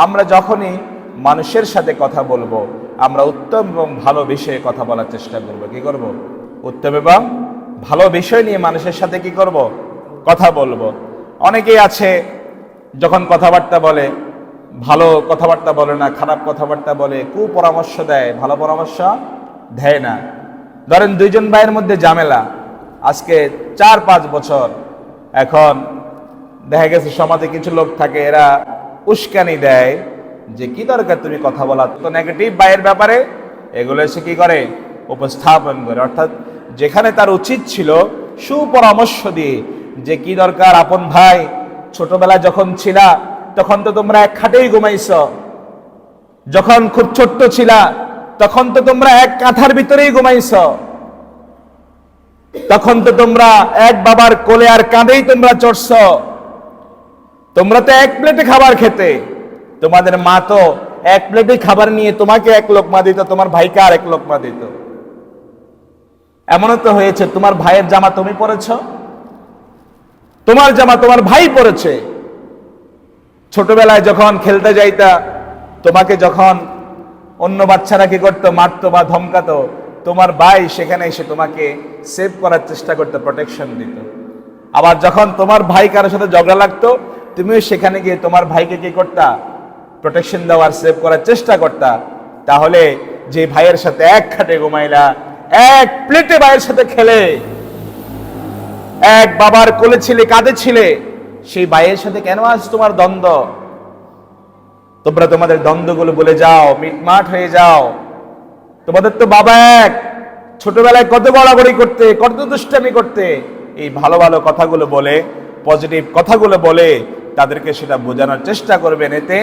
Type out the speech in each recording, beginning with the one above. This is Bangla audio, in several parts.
আমরা যখনই মানুষের সাথে কথা বলবো, আমরা উত্তম এবং ভালো বিষয়ে কথা বলার চেষ্টা করব। কি করব? উত্তম এবং ভালো বিষয় নিয়ে মানুষের সাথে কি করব? কথা বলবো। অনেকেই আছে যখন কথাবার্তা বলে, ভালো কথাবার্তা বলে না, খারাপ কথাবার্তা বলে, কুপরামর্শ দেয়, ভালো পরামর্শ দেয় না। ধরেন দুইজন ভাইয়ের মধ্যে ঝামেলা, আজকে 4-5 বছর। এখন দেখা গেছে সমাজে কিছু লোক থাকে, এরা উস্কানি দেয় যে কি দরকার তুমি কথা বলা, তো নেগেটিভ ভাইয়ের ব্যাপারে এগুলো এসে কি করে? উপস্থাপন করে। অর্থাৎ যেখানে তার উচিত ছিল সুপরামর্শ দিয়ে যে কি দরকার, আপন ভাই ছোটবেলায় যখন ছিলা তখন তো তোমরা এক খাটেই ঘুমাইছ, যখন খুব ছোট্ট ছিলা তখন তো তোমরা এক কাঁথার ভিতরেই ঘুমাইছ, তখন তো তোমরা এক বাবার কোলে আর কাঁধেই তোমরা চড়ছ, তোমরা তো এক প্লেটে খাবার খেতে, তোমাদের মা তো এক প্লেটে খাবার নিয়ে তোমাকে এক লোকমা দিত, তোমার ভাইকে আর এক লোকমা দিত। এমনও তো হয়েছে তোমার ভাইয়ের জামা তুমি পরেছ, তোমার জামা তোমার ভাই পরেছে। ছোটবেলায় যখন খেলতে যাইতা, তোমাকে যখন অন্য বাচ্চারা কি করতো, মারতো বা ধমকাতো, তোমার ভাই সেখানে এসে তোমাকে সেভ করার চেষ্টা করতো, প্রোটেকশন দিত। আবার যখন তোমার ভাই কারোর সাথে ঝগড়া লাগতো, তুমিও সেখানে গিয়ে তোমার ভাইকে কি করতা? প্রোটেকশন দেওয়ার, সেভ করার চেষ্টা করতা। তাহলে যে ভাইয়ের সাথে এক খাটে ঘুমাইলা, এক প্লেটে ভাইয়ের সাথে খেলে, এক বাবার কোলে ছিলে, কাঁধে ছিলে, সেই ভাইয়ের সাথে কেন আজ তোমার দ্বন্দ্ব? তোমরা তোমাদের দ্বন্দ্বগুলো বলে যাও, মিটমাট হয়ে যাও। তোমাদের তো বাবা এক, ছোটবেলায় কত গড়াগড়ি করতে, কত দুষ্টামি করতে। এই ভালো ভালো কথাগুলো বলে, পজিটিভ কথাগুলো বলে তাদেরকে সেটা বোঝানোর চেষ্টা করবেন। এতে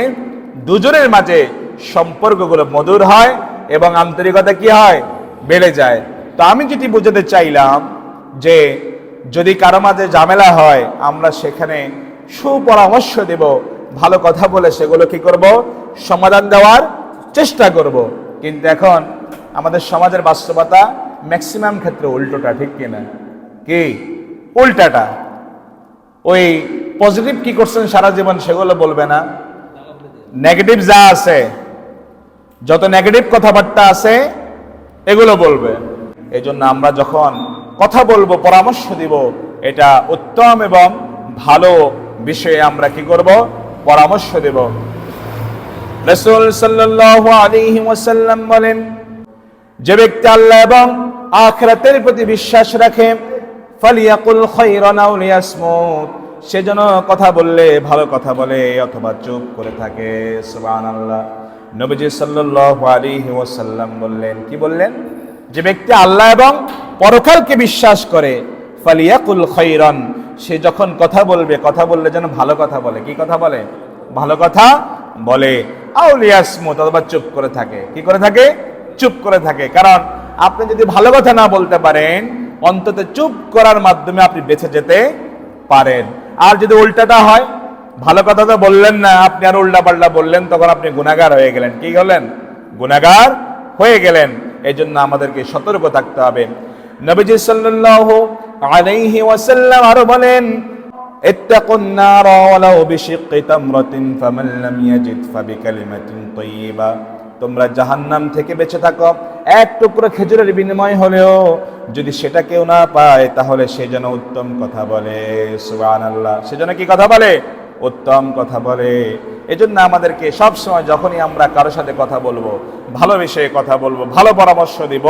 দুজনের মাঝে সম্পর্কগুলো মধুর হয় এবং আন্তরিকতা কি হয়? বেড়ে যায়। তো আমি যেটি বোঝাতে চাইলাম যে যদি কারো মাঝে ঝামেলা হয়, আমরা সেখানে সুপরামর্শ দেব, ভালো কথা বলে সেগুলো কি করব? সমাধান দেওয়ার চেষ্টা করব। কিন্তু এখন আমাদের সমাজের বাস্তবতা ম্যাক্সিমাম ক্ষেত্রে উল্টোটা, ঠিক কিনা? কি উল্টাটা? ওই পজিটিভ কি করছেন সারা জীবন সেগুলো বলবে না, নেগেটিভ যা আছে, যত নেগেটিভ কথাবার্তা আছে এগুলো বলবে। এই জন্য আমরা যখন কথা বলবো, পরামর্শ দিব, এটা উত্তম এবং ভালো বিষয়ে আমরা কি করব? পরামর্শ দেব। রাসূল সাল্লাল্লাহু আলাইহি ওয়াসাল্লাম বলেন, যে ব্যক্তি আল্লাহ এবং আখিরাতের প্রতি বিশ্বাস রাখে, ফালিয়াকুল খায়রান আও লিয়াসমুত, সে যেন কথা বললে ভালো কথা বলে অথবা চুপ করে থাকে। সুবহানাল্লাহ। নবীজি সাল্লাল্লাহু আলাইহি ওয়াসাল্লাম বললেন, কি বললেন? যে ব্যক্তি আল্লাহ এবং পরকালকে বিশ্বাস করে, ফালিয়াকুল খায়রান, সে যখন কথা বলবে, কথা বললে যেন ভালো কথা বলে। কি কথা বলে? ভালো কথা বলে। আও লিয়াসমুত, অথবা চুপ করে থাকে। কি করে থাকে? চুপ করে থাকে। কারণ আপনি যদি ভালো কথা না বলতে পারেন, অন্তত চুপ করার মাধ্যমে আপনি বেঁচে যেতে পারেন। আর যদি উল্টাটা হয়, ভালো কথা তো বললেন না, আপনি আর উল্টা পাল্টা বললেন, তখন আপনি গুনাহগার হয়ে গেলেন। কি হলেন? গুনাহগার হয়ে গেলেন। এই জন্য আমাদেরকে সতর্ক থাকতে হবে। নবীজি সাল্লাল্লাহু আলাইহি ওয়াসাল্লাম আরো বলেন, ইত্তাকুন নার ওয়ালাউ বিশিক্কি তামরাতিন ফামান লাম ইয়াজিদ ফাবিকালিমাতিন তাইয়্যিবা, তোমরা জাহান্নাম থেকে বেঁচে থাকো এক টুকরো খেজুরের বিনিময় হলেও, যদি সেটা কেউ না পায় তাহলে সে যেন উত্তম কথা বলে। সুবহানাল্লাহ। সে যেন কি কথা বলে? উত্তম কথা বলে। এজন্য আমাদেরকে সবসময় যখনই আমরা কারোর সাথে কথা বলবো, ভালো বিষয়ে কথা বলবো, ভালো পরামর্শ দিব,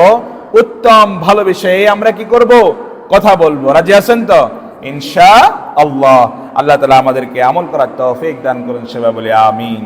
উত্তম ভালো বিষয়ে আমরা কি করব? কথা বলবো। রাজি আছেন তো? ইনশাআল্লাহ। আল্লাহ তাআলা আমাদেরকে আমল করার তৌফিক দান করুন, সেবা বলি আমিন।